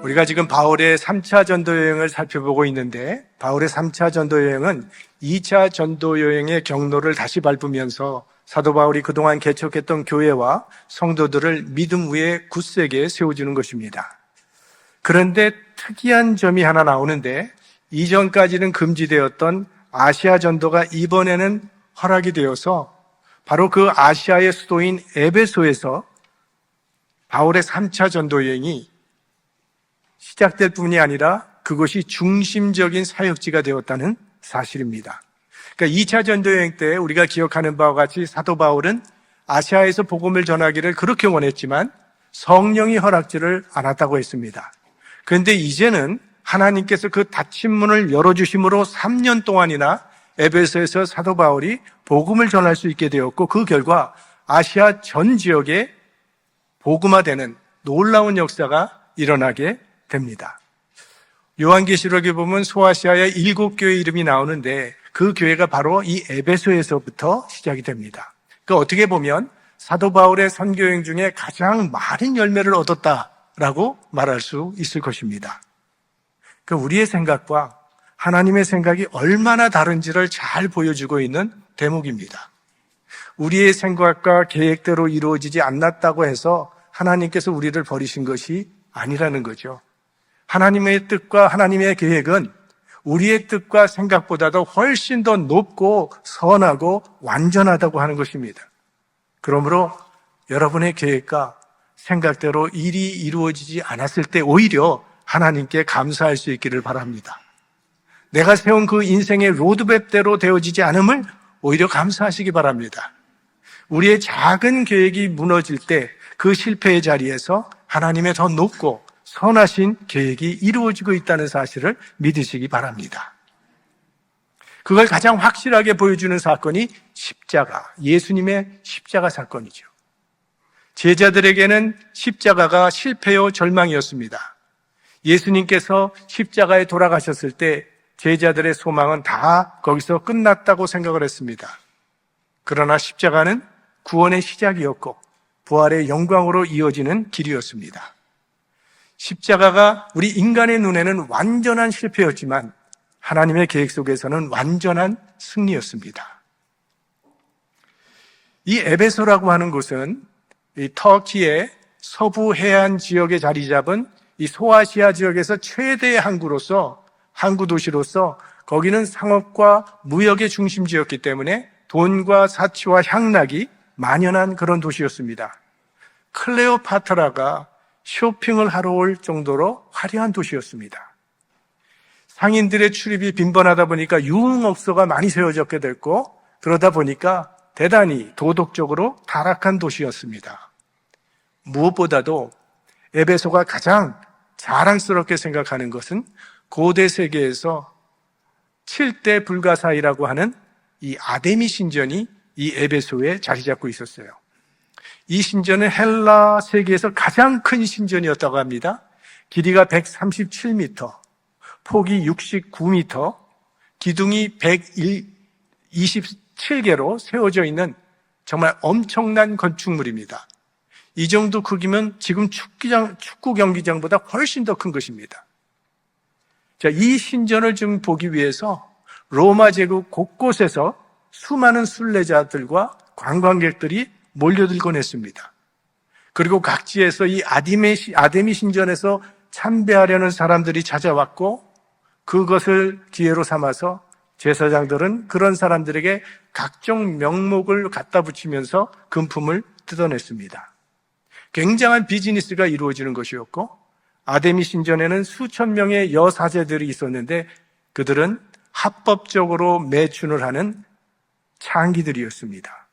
우리가 지금 바울의 3차 전도 여행을 살펴보고 있는데, 바울의 3차 전도 여행은 2차 전도 여행의 경로를 다시 밟으면서 사도 바울이 그동안 개척했던 교회와 성도들을 믿음 위에 굳세게 세워주는 것입니다. 그런데 특이한 점이 하나 나오는데, 이전까지는 금지되었던 아시아 전도가 이번에는 허락이 되어서 바로 그 아시아의 수도인 에베소에서 바울의 3차 전도 여행이 시작될 뿐이 아니라 그것이 중심적인 사역지가 되었다는 사실입니다. 그러니까 2차 전도 여행 때 우리가 기억하는 바와 같이 사도 바울은 아시아에서 복음을 전하기를 그렇게 원했지만 성령이 허락지를 않았다고 했습니다. 그런데 이제는 하나님께서 그 닫힌 문을 열어주심으로 3년 동안이나 에베소에서 사도 바울이 복음을 전할 수 있게 되었고, 그 결과 아시아 전 지역에 복음화되는 놀라운 역사가 일어나게 됩니다. 요한계시록에 보면 소아시아의 7교회 이름이 나오는데 그 교회가 바로 이 에베소에서부터 시작이 됩니다. 그러니까 어떻게 보면 사도 바울의 선교여행 중에 가장 많은 열매를 얻었다라고 말할 수 있을 것입니다. 그러니까 우리의 생각과 하나님의 생각이 얼마나 다른지를 잘 보여주고 있는 대목입니다. 우리의 생각과 계획대로 이루어지지 않았다고 해서 하나님께서 우리를 버리신 것이 아니라는 거죠. 하나님의 뜻과 하나님의 계획은 우리의 뜻과 생각보다도 훨씬 더 높고 선하고 완전하다고 하는 것입니다. 그러므로 여러분의 계획과 생각대로 일이 이루어지지 않았을 때 오히려 하나님께 감사할 수 있기를 바랍니다. 내가 세운 그 인생의 로드맵대로 되어지지 않음을 오히려 감사하시기 바랍니다. 우리의 작은 계획이 무너질 때 그 실패의 자리에서 하나님의 더 높고 선하신 계획이 이루어지고 있다는 사실을 믿으시기 바랍니다. 그걸 가장 확실하게 보여주는 사건이 십자가, 예수님의 십자가 사건이죠. 제자들에게는 십자가가 실패요 절망이었습니다. 예수님께서 십자가에 돌아가셨을 때 제자들의 소망은 다 거기서 끝났다고 생각을 했습니다. 그러나 십자가는 구원의 시작이었고 부활의 영광으로 이어지는 길이었습니다. 십자가가 우리 인간의 눈에는 완전한 실패였지만 하나님의 계획 속에서는 완전한 승리였습니다. 이 에베소라고 하는 곳은 이 터키의 서부 해안 지역에 자리 잡은 이 소아시아 지역에서 최대의 항구 도시로서 거기는 상업과 무역의 중심지였기 때문에 돈과 사치와 향락이 만연한 그런 도시였습니다. 클레오파트라가 쇼핑을 하러 올 정도로 화려한 도시였습니다. 상인들의 출입이 빈번하다 보니까 유흥업소가 많이 세워졌게 됐고, 그러다 보니까 대단히 도덕적으로 타락한 도시였습니다. 무엇보다도 에베소가 가장 자랑스럽게 생각하는 것은 고대 세계에서 7대 불가사의라고 하는 이 아데미 신전이 이 에베소에 자리 잡고 있었어요. 이 신전은 헬라 세계에서 가장 큰 신전이었다고 합니다. 길이가 137m, 폭이 69m, 기둥이 127개로 세워져 있는 정말 엄청난 건축물입니다. 이 정도 크기면 지금 축구 경기장보다 훨씬 더 큰 것입니다. 자, 이 신전을 좀 보기 위해서 로마 제국 곳곳에서 수많은 순례자들과 관광객들이 몰려들곤 했습니다. 그리고 각지에서 이 아데미 신전에서 참배하려는 사람들이 찾아왔고, 그것을 기회로 삼아서 제사장들은 그런 사람들에게 각종 명목을 갖다 붙이면서 금품을 뜯어냈습니다. 굉장한 비즈니스가 이루어지는 것이었고, 아데미 신전에는 수천 명의 여사제들이 있었는데 그들은 합법적으로 매춘을 하는 창기들이었습니다.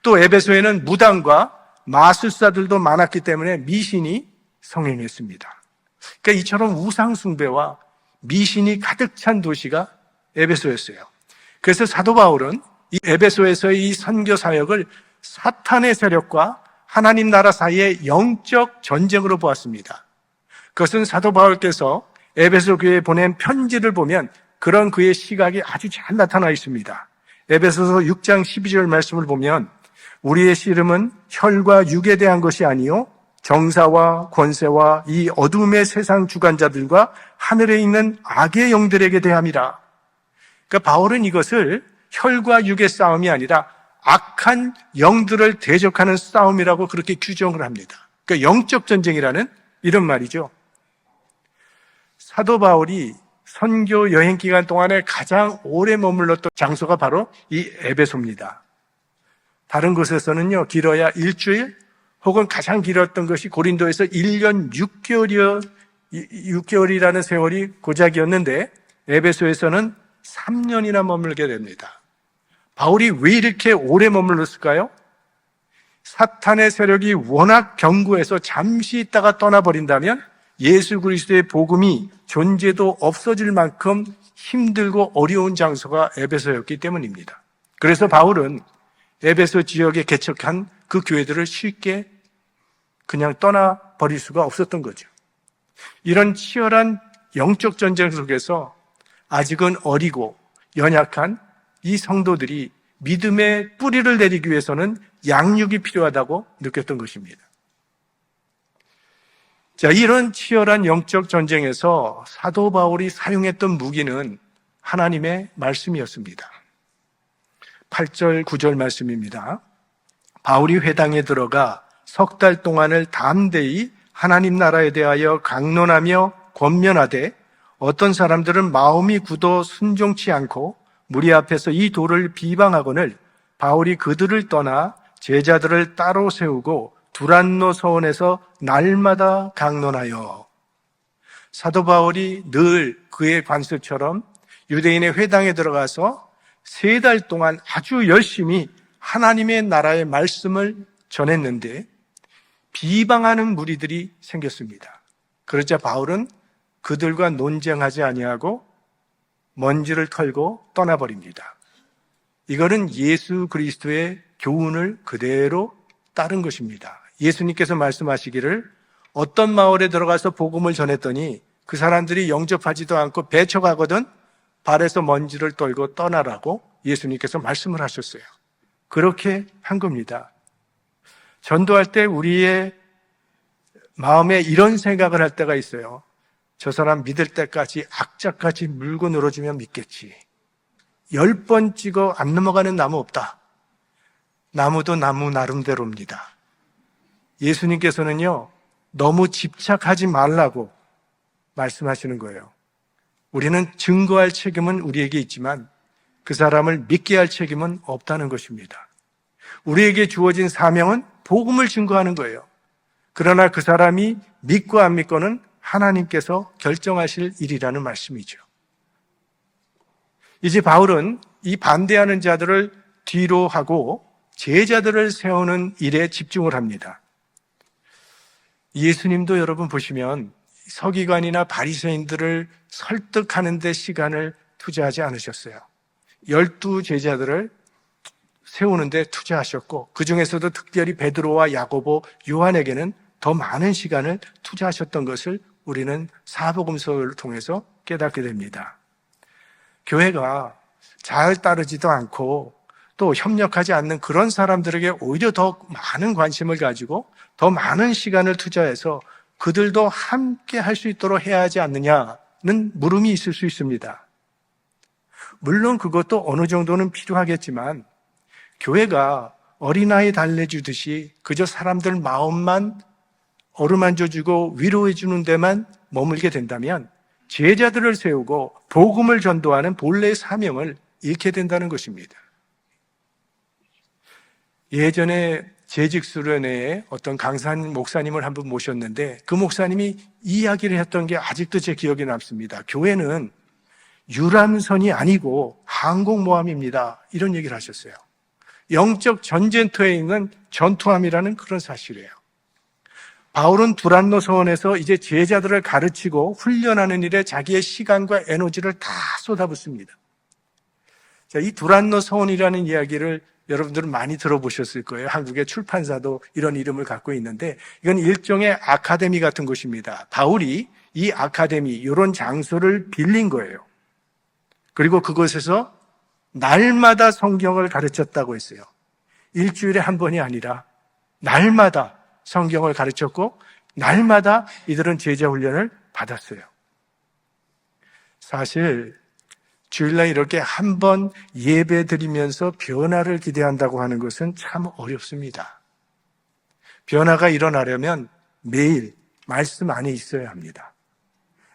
또 에베소에는 무당과 마술사들도 많았기 때문에 미신이 성행했습니다. 그러니까 이처럼 우상 숭배와 미신이 가득 찬 도시가 에베소였어요. 그래서 사도 바울은 이 에베소에서의 이 선교 사역을 사탄의 세력과 하나님 나라 사이의 영적 전쟁으로 보았습니다. 그것은 사도 바울께서 에베소 교회에 보낸 편지를 보면 그런 그의 시각이 아주 잘 나타나 있습니다. 에베소서 6장 12절 말씀을 보면 우리의 씨름은 혈과 육에 대한 것이 아니요 정사와 권세와 이 어둠의 세상 주관자들과 하늘에 있는 악의 영들에게 대함이라. 그러니까 바울은 이것을 혈과 육의 싸움이 아니라 악한 영들을 대적하는 싸움이라고 그렇게 규정을 합니다. 그러니까 영적 전쟁이라는 이런 말이죠. 사도 바울이 선교 여행 기간 동안에 가장 오래 머물렀던 장소가 바로 이 에베소입니다. 다른 곳에서는요, 길어야 일주일 혹은 가장 길었던 것이 고린도에서 1년 6개월이라는 세월이 고작이었는데 에베소에서는 3년이나 머물게 됩니다. 바울이 왜 이렇게 오래 머물렀을까요? 사탄의 세력이 워낙 견고해서 잠시 있다가 떠나버린다면 예수 그리스도의 복음이 존재도 없어질 만큼 힘들고 어려운 장소가 에베소였기 때문입니다. 그래서 바울은 에베소 지역에 개척한 그 교회들을 쉽게 그냥 떠나버릴 수가 없었던 거죠. 이런 치열한 영적 전쟁 속에서 아직은 어리고 연약한 이 성도들이 믿음의 뿌리를 내리기 위해서는 양육이 필요하다고 느꼈던 것입니다. 자, 이런 치열한 영적 전쟁에서 사도 바울이 사용했던 무기는 하나님의 말씀이었습니다. 8절, 9절 말씀입니다. 바울이 회당에 들어가 석 달 동안을 담대히 하나님 나라에 대하여 강론하며 권면하되 어떤 사람들은 마음이 굳어 순종치 않고 무리 앞에서 이 도를 비방하거늘 바울이 그들을 떠나 제자들을 따로 세우고 두란노 서원에서 날마다 강론하여. 사도 바울이 늘 그의 관습처럼 유대인의 회당에 들어가서 3달 동안 아주 열심히 하나님의 나라의 말씀을 전했는데 비방하는 무리들이 생겼습니다. 그러자 바울은 그들과 논쟁하지 아니하고 먼지를 털고 떠나버립니다. 이거는 예수 그리스도의 교훈을 그대로 따른 것입니다. 예수님께서 말씀하시기를 어떤 마을에 들어가서 복음을 전했더니 그 사람들이 영접하지도 않고 배척하거든 발에서 먼지를 떨고 떠나라고 예수님께서 말씀을 하셨어요. 그렇게 한 겁니다. 전도할 때 우리의 마음에 이런 생각을 할 때가 있어요. 저 사람 믿을 때까지 악착같이 물고 늘어지면 믿겠지. 10번 찍어 안 넘어가는 나무 없다. 나무도 나무 나름대로입니다. 예수님께서는요, 너무 집착하지 말라고 말씀하시는 거예요. 우리는 증거할 책임은 우리에게 있지만 그 사람을 믿게 할 책임은 없다는 것입니다. 우리에게 주어진 사명은 복음을 증거하는 거예요. 그러나 그 사람이 믿고 안 믿고는 하나님께서 결정하실 일이라는 말씀이죠. 이제 바울은 이 반대하는 자들을 뒤로 하고 제자들을 세우는 일에 집중을 합니다. 예수님도 여러분 보시면 서기관이나 바리새인들을 설득하는 데 시간을 투자하지 않으셨어요. 12 제자들을 세우는 데 투자하셨고 그 중에서도 특별히 베드로와 야고보, 요한에게는 더 많은 시간을 투자하셨던 것을 우리는 사복음서를 통해서 깨닫게 됩니다. 교회가 잘 따르지도 않고 또 협력하지 않는 그런 사람들에게 오히려 더 많은 관심을 가지고 더 많은 시간을 투자해서 그들도 함께 할 수 있도록 해야 하지 않느냐는 물음이 있을 수 있습니다. 물론 그것도 어느 정도는 필요하겠지만 교회가 어린아이 달래주듯이 그저 사람들 마음만 어루만져주고 위로해주는 데만 머물게 된다면 제자들을 세우고 복음을 전도하는 본래의 사명을 잃게 된다는 것입니다. 예전에 재직 수련회에 어떤 강산 목사님을 한 분 모셨는데 그 목사님이 이야기를 했던 게 아직도 제 기억에 남습니다. 교회는 유람선이 아니고 항공모함입니다. 이런 얘기를 하셨어요. 영적 전쟁터에 있는 전투함이라는 그런 사실이에요. 바울은 두란노 서원에서 이제 제자들을 가르치고 훈련하는 일에 자기의 시간과 에너지를 다 쏟아붓습니다. 자, 이 두란노 서원이라는 이야기를 여러분들은 많이 들어보셨을 거예요. 한국의 출판사도 이런 이름을 갖고 있는데 이건 일종의 아카데미 같은 곳입니다. 바울이 이 아카데미, 이런 장소를 빌린 거예요. 그리고 그곳에서 날마다 성경을 가르쳤다고 했어요. 일주일에 한 번이 아니라 날마다 성경을 가르쳤고 날마다 이들은 제자 훈련을 받았어요. 사실 주일날 이렇게 한 번 예배 드리면서 변화를 기대한다고 하는 것은 참 어렵습니다. 변화가 일어나려면 매일 말씀 안에 있어야 합니다.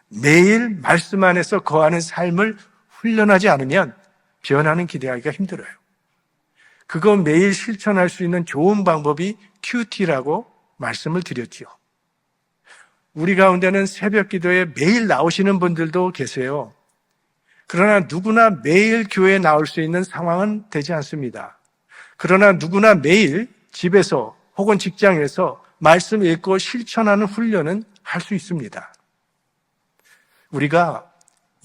매일 말씀 안에서 거하는 삶을 훈련하지 않으면 변화는 기대하기가 힘들어요. 그거 매일 실천할 수 있는 좋은 방법이 큐티라고 말씀을 드렸지요. 우리 가운데는 새벽 기도에 매일 나오시는 분들도 계세요. 그러나 누구나 매일 교회에 나올 수 있는 상황은 되지 않습니다. 그러나 누구나 매일 집에서 혹은 직장에서 말씀 읽고 실천하는 훈련은 할 수 있습니다. 우리가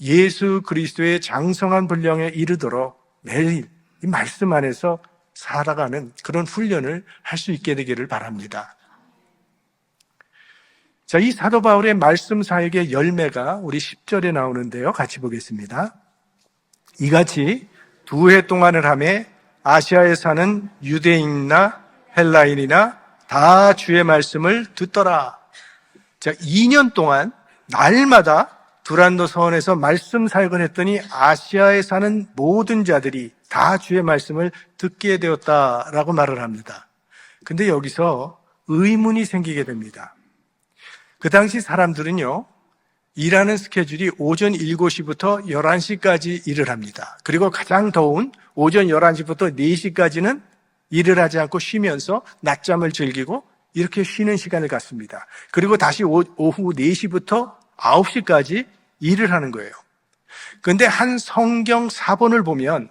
예수 그리스도의 장성한 분량에 이르도록 매일 이 말씀 안에서 살아가는 그런 훈련을 할 수 있게 되기를 바랍니다. 자, 이 사도 바울의 말씀 사역의 열매가 우리 10절에 나오는데요. 같이 보겠습니다. 이같이 2해 동안을 하매 아시아에 사는 유대인이나 헬라인이나 다 주의 말씀을 듣더라. 자, 2년 동안 날마다 두란노 서원에서 말씀 사역을 했더니 아시아에 사는 모든 자들이 다 주의 말씀을 듣게 되었다라고 말을 합니다. 근데 여기서 의문이 생기게 됩니다. 그 당시 사람들은요, 일하는 스케줄이 오전 7시부터 11시까지 일을 합니다. 그리고 가장 더운 오전 11시부터 4시까지는 일을 하지 않고 쉬면서 낮잠을 즐기고 이렇게 쉬는 시간을 갖습니다. 그리고 다시 오후 4시부터 9시까지 일을 하는 거예요. 그런데 한 성경 사본을 보면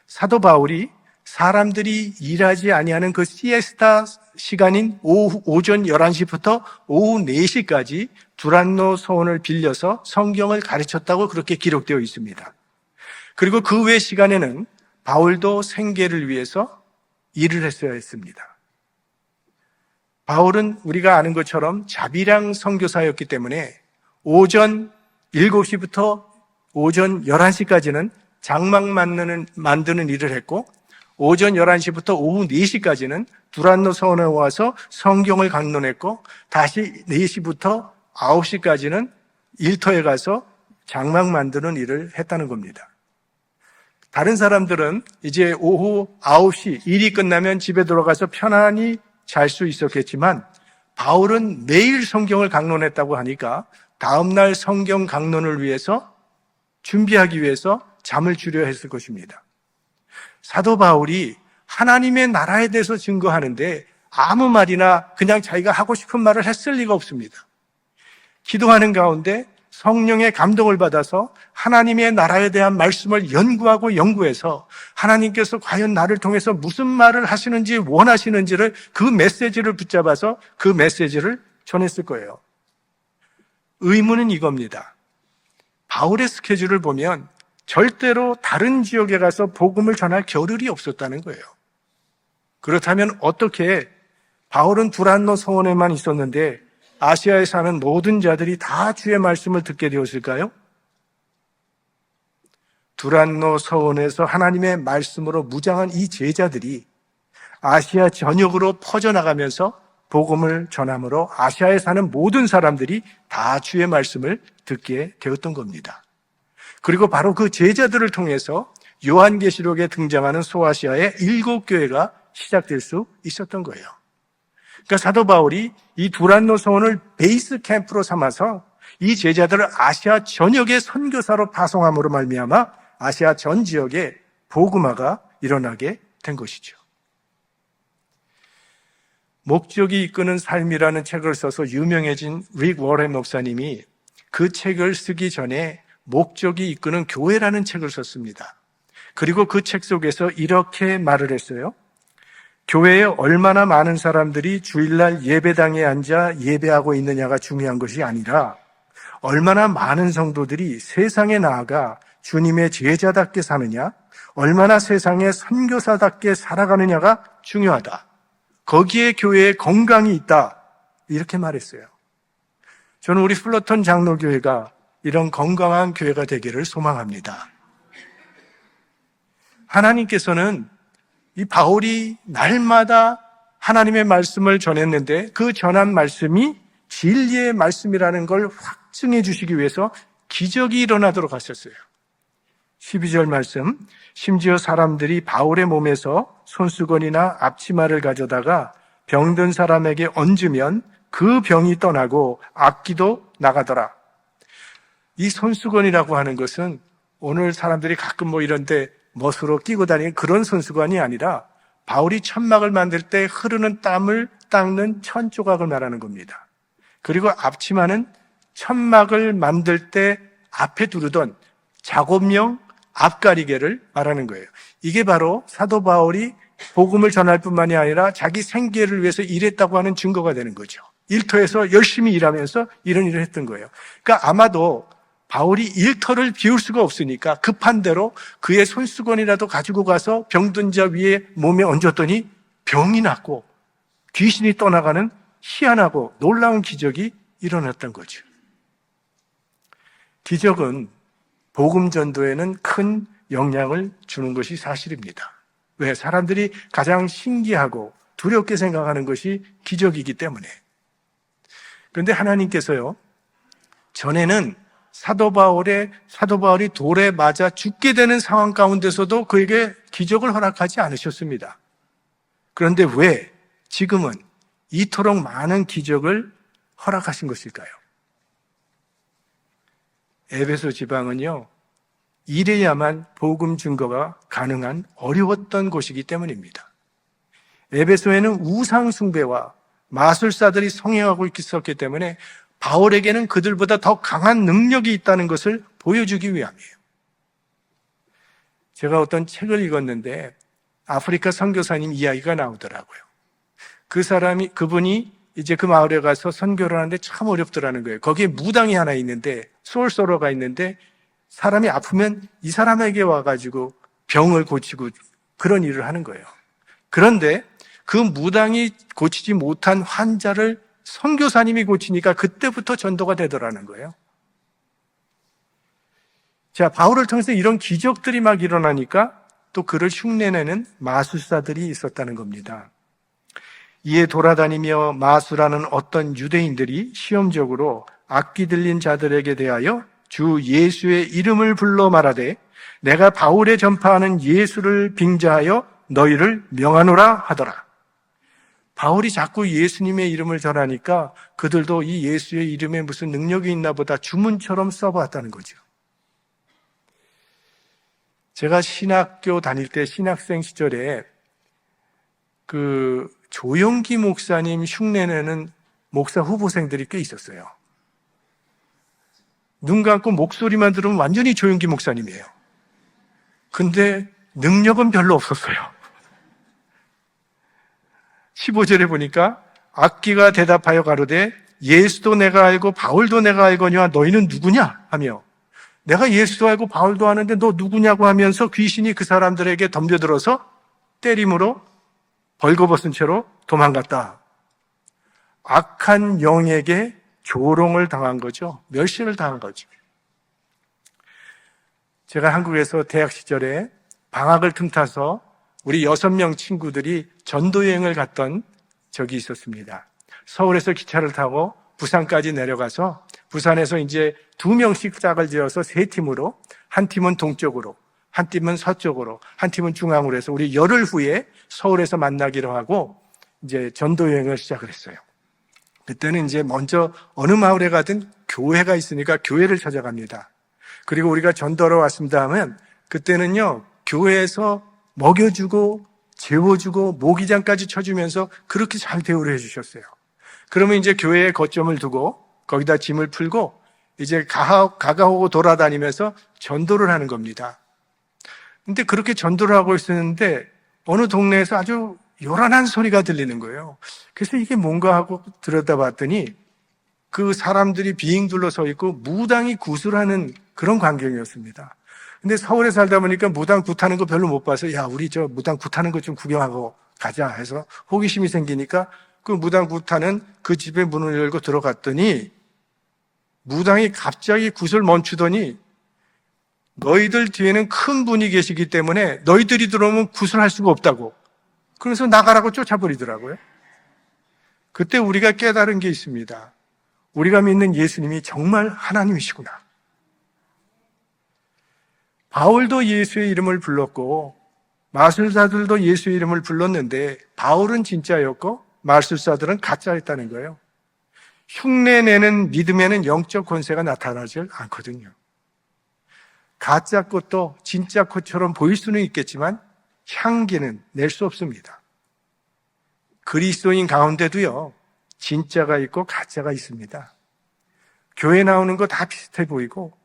사도 바울이 사람들이 일하지 아니하는 그 시에스타 시간인 오전 11시부터 오후 4시까지 두란노 서원을 빌려서 성경을 가르쳤다고 그렇게 기록되어 있습니다. 그리고 그 외 시간에는 바울도 생계를 위해서 일을 했어야 했습니다. 바울은 우리가 아는 것처럼 자비랑 선교사였기 때문에 오전 7시부터 오전 11시까지는 장막 만드는 일을 했고 오전 11시부터 오후 4시까지는 두란노 서원에 와서 성경을 강론했고 다시 4시부터 9시까지는 일터에 가서 장막 만드는 일을 했다는 겁니다. 다른 사람들은 이제 오후 9시 일이 끝나면 집에 들어가서 편안히 잘 수 있었겠지만 바울은 매일 성경을 강론했다고 하니까 다음날 성경 강론을 위해서 준비하기 위해서 잠을 주려 했을 것입니다. 사도 바울이 하나님의 나라에 대해서 증거하는데 아무 말이나 그냥 자기가 하고 싶은 말을 했을 리가 없습니다. 기도하는 가운데 성령의 감동을 받아서 하나님의 나라에 대한 말씀을 연구해서 하나님께서 과연 나를 통해서 무슨 말을 하시는지 원하시는지를 그 메시지를 붙잡아서 그 메시지를 전했을 거예요. 의문은 이겁니다. 바울의 스케줄을 보면 절대로 다른 지역에 가서 복음을 전할 겨를이 없었다는 거예요. 그렇다면 어떻게 바울은 두란노 서원에만 있었는데 아시아에 사는 모든 자들이 다 주의 말씀을 듣게 되었을까요? 두란노 서원에서 하나님의 말씀으로 무장한 이 제자들이 아시아 전역으로 퍼져나가면서 복음을 전함으로 아시아에 사는 모든 사람들이 다 주의 말씀을 듣게 되었던 겁니다. 그리고 바로 그 제자들을 통해서 요한계시록에 등장하는 소아시아의 7교회가 시작될 수 있었던 거예요. 그러니까 사도 바울이 이 두란노 서원을 베이스 캠프로 삼아서 이 제자들을 아시아 전역의 선교사로 파송함으로 말미암아 아시아 전 지역에 복음화가 일어나게 된 것이죠. 목적이 이끄는 삶이라는 책을 써서 유명해진 릭 워렌 목사님이 그 책을 쓰기 전에 목적이 이끄는 교회라는 책을 썼습니다. 그리고 그 책 속에서 이렇게 말을 했어요. 교회에 얼마나 많은 사람들이 주일날 예배당에 앉아 예배하고 있느냐가 중요한 것이 아니라 얼마나 많은 성도들이 세상에 나아가 주님의 제자답게 사느냐, 얼마나 세상의 선교사답게 살아가느냐가 중요하다. 거기에 교회에 건강이 있다. 이렇게 말했어요. 저는 우리 플러턴 장로교회가 이런 건강한 교회가 되기를 소망합니다. 하나님께서는 이 바울이 날마다 하나님의 말씀을 전했는데 그 전한 말씀이 진리의 말씀이라는 걸 확증해 주시기 위해서 기적이 일어나도록 하셨어요. 12절 말씀, 심지어 사람들이 바울의 몸에서 손수건이나 앞치마를 가져다가 병든 사람에게 얹으면 그 병이 떠나고 악기도 나가더라. 이 손수건이라고 하는 것은 오늘 사람들이 가끔 이런데 멋으로 끼고 다니는 그런 손수건이 아니라 바울이 천막을 만들 때 흐르는 땀을 닦는 천조각을 말하는 겁니다. 그리고 앞치마는 천막을 만들 때 앞에 두르던 작업용 앞가리개를 말하는 거예요. 이게 바로 사도 바울이 복음을 전할 뿐만이 아니라 자기 생계를 위해서 일했다고 하는 증거가 되는 거죠. 일터에서 열심히 일하면서 이런 일을 했던 거예요. 그러니까 아마도 바울이 일터를 비울 수가 없으니까 급한 대로 그의 손수건이라도 가지고 가서 병든 자 위에 몸에 얹었더니 병이 낫고 귀신이 떠나가는 희한하고 놀라운 기적이 일어났던 거죠. 기적은 복음 전도에는 큰 영향을 주는 것이 사실입니다. 왜? 사람들이 가장 신기하고 두렵게 생각하는 것이 기적이기 때문에. 그런데 하나님께서요, 전에는 사도 바울이 돌에 맞아 죽게 되는 상황 가운데서도 그에게 기적을 허락하지 않으셨습니다. 그런데 왜 지금은 이토록 많은 기적을 허락하신 것일까요? 에베소 지방은요, 이래야만 복음 증거가 가능한 어려웠던 곳이기 때문입니다. 에베소에는 우상 숭배와 마술사들이 성행하고 있었기 때문에 바울에게는 그들보다 더 강한 능력이 있다는 것을 보여주기 위함이에요. 제가 어떤 책을 읽었는데 아프리카 선교사님 이야기가 나오더라고요. 그분이 이제 그 마을에 가서 선교를 하는데 참 어렵더라는 거예요. 거기에 무당이 하나 있는데, 소울소러가 있는데 사람이 아프면 이 사람에게 와가지고 병을 고치고 그런 일을 하는 거예요. 그런데 그 무당이 고치지 못한 환자를 선교사님이 고치니까 그때부터 전도가 되더라는 거예요. 자, 바울을 통해서 이런 기적들이 막 일어나니까 또 그를 흉내내는 마술사들이 있었다는 겁니다. 이에 돌아다니며 마술하는 어떤 유대인들이 시험적으로 악기 들린 자들에게 대하여 주 예수의 이름을 불러 말하되 내가 바울의 전파하는 예수를 빙자하여 너희를 명하노라 하더라. 바울이 자꾸 예수님의 이름을 전하니까 그들도 이 예수의 이름에 무슨 능력이 있나 보다 주문처럼 써봤다는 거죠. 제가 신학교 다닐 때 신학생 시절에 그 조영기 목사님 흉내내는 목사 후보생들이 꽤 있었어요. 눈 감고 목소리만 들으면 완전히 조영기 목사님이에요. 근데 능력은 별로 없었어요. 15절에 보니까 악기가 대답하여 가로되 예수도 내가 알고 바울도 내가 알거니와 너희는 누구냐 하며, 내가 예수도 알고 바울도 아는데 너 누구냐고 하면서 귀신이 그 사람들에게 덤벼들어서 때림으로 벌거벗은 채로 도망갔다. 악한 영에게 조롱을 당한 거죠. 멸시를 당한 거죠. 제가 한국에서 대학 시절에 방학을 틈타서 우리 6명 친구들이 전도여행을 갔던 적이 있었습니다. 서울에서 기차를 타고 부산까지 내려가서 부산에서 이제 2명씩 짝을 지어서 3팀으로, 한 팀은 동쪽으로, 한 팀은 서쪽으로, 한 팀은 중앙으로 해서 우리 열흘 후에 서울에서 만나기로 하고 이제 전도여행을 시작을 했어요. 그때는 이제 먼저 어느 마을에 가든 교회가 있으니까 교회를 찾아갑니다. 그리고 우리가 전도하러 왔습니다 하면 그때는요, 교회에서 먹여주고 재워주고 모기장까지 쳐주면서 그렇게 잘 대우를 해주셨어요. 그러면 이제 교회에 거점을 두고 거기다 짐을 풀고 이제 가가오고 돌아다니면서 전도를 하는 겁니다. 근데 그렇게 전도를 하고 있었는데 어느 동네에서 아주 요란한 소리가 들리는 거예요. 그래서 이게 뭔가 하고 들여다봤더니 그 사람들이 빙 둘러서 있고 무당이 구슬하는 그런 광경이었습니다. 근데 서울에 살다 보니까 무당 굿하는 거 별로 못 봐서 야, 우리 저 무당 굿하는 거 좀 구경하고 가자 해서 호기심이 생기니까 그 무당 굿하는 그 집에 문을 열고 들어갔더니 무당이 갑자기 굿을 멈추더니 너희들 뒤에는 큰 분이 계시기 때문에 너희들이 들어오면 굿을 할 수가 없다고. 그래서 나가라고 쫓아버리더라고요. 그때 우리가 깨달은 게 있습니다. 우리가 믿는 예수님이 정말 하나님이시구나. 바울도 예수의 이름을 불렀고 마술사들도 예수의 이름을 불렀는데 바울은 진짜였고 마술사들은 가짜였다는 거예요. 흉내내는 믿음에는 영적 권세가 나타나지 않거든요. 가짜 꽃도 진짜 꽃처럼 보일 수는 있겠지만 향기는 낼 수 없습니다. 그리스도인 가운데도요, 진짜가 있고 가짜가 있습니다. 교회 나오는 거 다 비슷해 보이고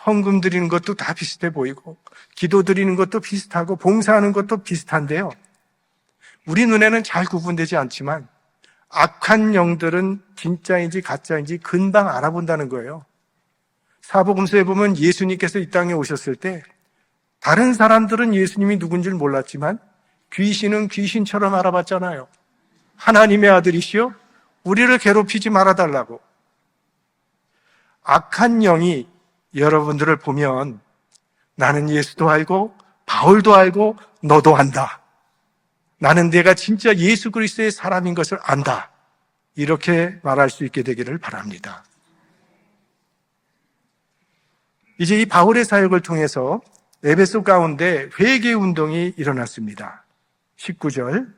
헌금 드리는 것도 다 비슷해 보이고 기도 드리는 것도 비슷하고 봉사하는 것도 비슷한데요, 우리 눈에는 잘 구분되지 않지만 악한 영들은 진짜인지 가짜인지 금방 알아본다는 거예요. 사복음서에 보면 예수님께서 이 땅에 오셨을 때 다른 사람들은 예수님이 누군지 몰랐지만 귀신은 귀신처럼 알아봤잖아요. 하나님의 아들이시여 우리를 괴롭히지 말아달라고. 악한 영이 여러분들을 보면 나는 예수도 알고 바울도 알고 너도 안다. 나는 내가 진짜 예수 그리스도의 사람인 것을 안다. 이렇게 말할 수 있게 되기를 바랍니다. 이제 이 바울의 사역을 통해서 에베소 가운데 회개 운동이 일어났습니다. 19절,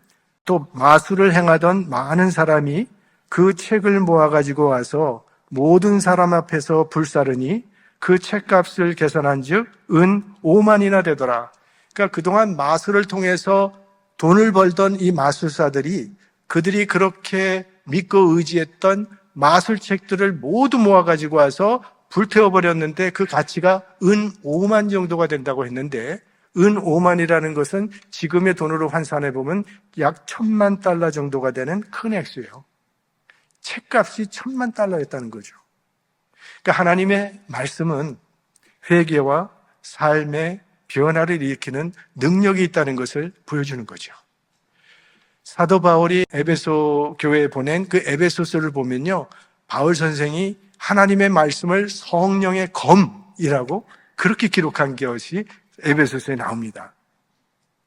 또 마술을 행하던 많은 사람이 그 책을 모아가지고 와서 모든 사람 앞에서 불사르니 그 책값을 계산한 즉 은 5만이나 되더라. 그러니까 그동안 마술을 통해서 돈을 벌던 이 마술사들이 그들이 그렇게 믿고 의지했던 마술책들을 모두 모아가지고 와서 불태워버렸는데 그 가치가 은 5만 정도가 된다고 했는데, 은 5만이라는 것은 지금의 돈으로 환산해보면 약 1,000만 달러 정도가 되는 큰 액수예요. 책값이 1,000만 달러였다는 거죠. 그러니까 하나님의 말씀은 회개와 삶의 변화를 일으키는 능력이 있다는 것을 보여주는 거죠. 사도 바울이 에베소 교회에 보낸 그 에베소서를 보면요, 바울 선생이 하나님의 말씀을 성령의 검이라고 그렇게 기록한 것이 에베소서에 나옵니다.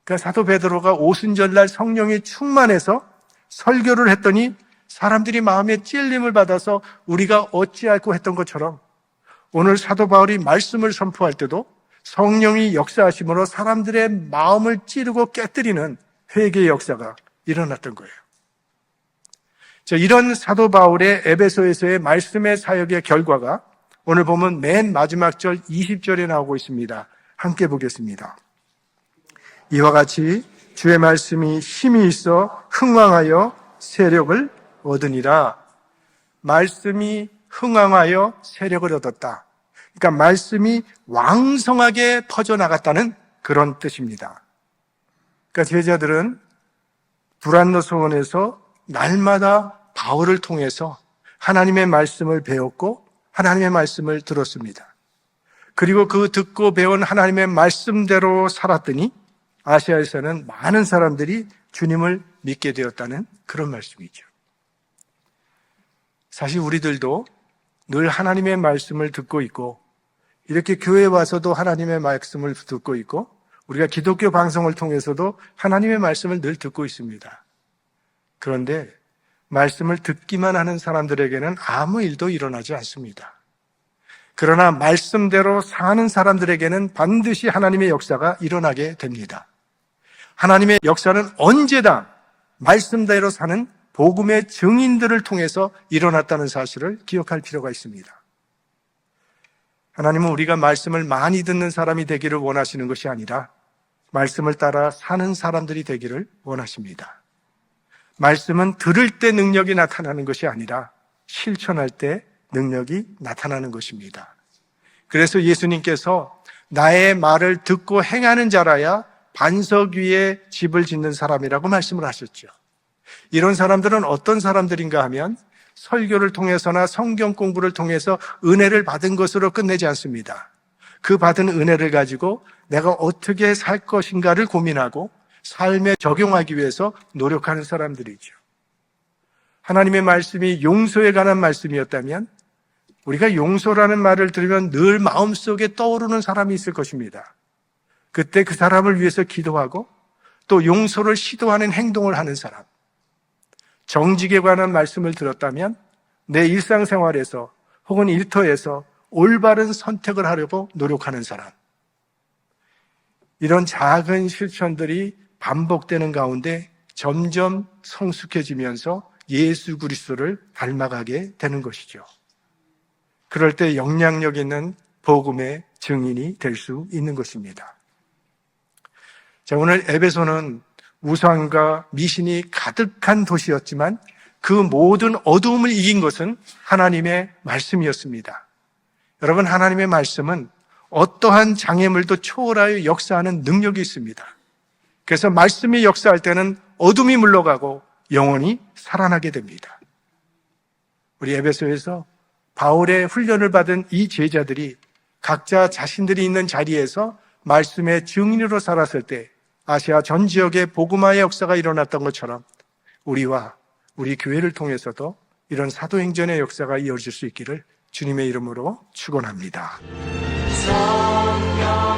그러니까 사도 베드로가 오순절날 성령이 충만해서 설교를 했더니 사람들이 마음에 찔림을 받아서 우리가 어찌할꼬 했던 것처럼 오늘 사도 바울이 말씀을 선포할 때도 성령이 역사하심으로 사람들의 마음을 찌르고 깨뜨리는 회개의 역사가 일어났던 거예요. 이런 사도 바울의 에베소에서의 말씀의 사역의 결과가 오늘 보면 맨 마지막 절 20절에 나오고 있습니다. 함께 보겠습니다. 이와 같이 주의 말씀이 힘이 있어 흥왕하여 세력을 얻으니라. 말씀이 흥왕하여 세력을 얻었다. 그러니까 말씀이 왕성하게 퍼져나갔다는 그런 뜻입니다. 그러니까 제자들은 두란노 소원에서 날마다 바울을 통해서 하나님의 말씀을 배웠고 하나님의 말씀을 들었습니다. 그리고 그 듣고 배운 하나님의 말씀대로 살았더니 아시아에서는 많은 사람들이 주님을 믿게 되었다는 그런 말씀이죠. 사실 우리들도 늘 하나님의 말씀을 듣고 있고 이렇게 교회에 와서도 하나님의 말씀을 듣고 있고 우리가 기독교 방송을 통해서도 하나님의 말씀을 늘 듣고 있습니다. 그런데 말씀을 듣기만 하는 사람들에게는 아무 일도 일어나지 않습니다. 그러나 말씀대로 사는 사람들에게는 반드시 하나님의 역사가 일어나게 됩니다. 하나님의 역사는 언제나 말씀대로 사는 복음의 증인들을 통해서 일어났다는 사실을 기억할 필요가 있습니다. 하나님은 우리가 말씀을 많이 듣는 사람이 되기를 원하시는 것이 아니라 말씀을 따라 사는 사람들이 되기를 원하십니다. 말씀은 들을 때 능력이 나타나는 것이 아니라 실천할 때 능력이 나타나는 것입니다. 그래서 예수님께서 나의 말을 듣고 행하는 자라야 반석 위에 집을 짓는 사람이라고 말씀을 하셨죠. 이런 사람들은 어떤 사람들인가 하면 설교를 통해서나 성경 공부를 통해서 은혜를 받은 것으로 끝내지 않습니다. 그 받은 은혜를 가지고 내가 어떻게 살 것인가를 고민하고 삶에 적용하기 위해서 노력하는 사람들이죠. 하나님의 말씀이 용서에 관한 말씀이었다면 우리가 용서라는 말을 들으면 늘 마음속에 떠오르는 사람이 있을 것입니다. 그때 그 사람을 위해서 기도하고 또 용서를 시도하는 행동을 하는 사람. 정직에 관한 말씀을 들었다면 내 일상생활에서 혹은 일터에서 올바른 선택을 하려고 노력하는 사람. 이런 작은 실천들이 반복되는 가운데 점점 성숙해지면서 예수 그리스도를 닮아가게 되는 것이죠. 그럴 때 영향력 있는 복음의 증인이 될 수 있는 것입니다. 자, 오늘 에베소는 우상과 미신이 가득한 도시였지만 그 모든 어두움을 이긴 것은 하나님의 말씀이었습니다. 여러분, 하나님의 말씀은 어떠한 장애물도 초월하여 역사하는 능력이 있습니다. 그래서 말씀이 역사할 때는 어둠이 물러가고 영원히 살아나게 됩니다. 우리 에베소에서 바울의 훈련을 받은 이 제자들이 각자 자신들이 있는 자리에서 말씀의 증인으로 살았을 때 아시아 전 지역의 복음화의 역사가 일어났던 것처럼 우리와 우리 교회를 통해서도 이런 사도행전의 역사가 이어질 수 있기를 주님의 이름으로 축원합니다. 성령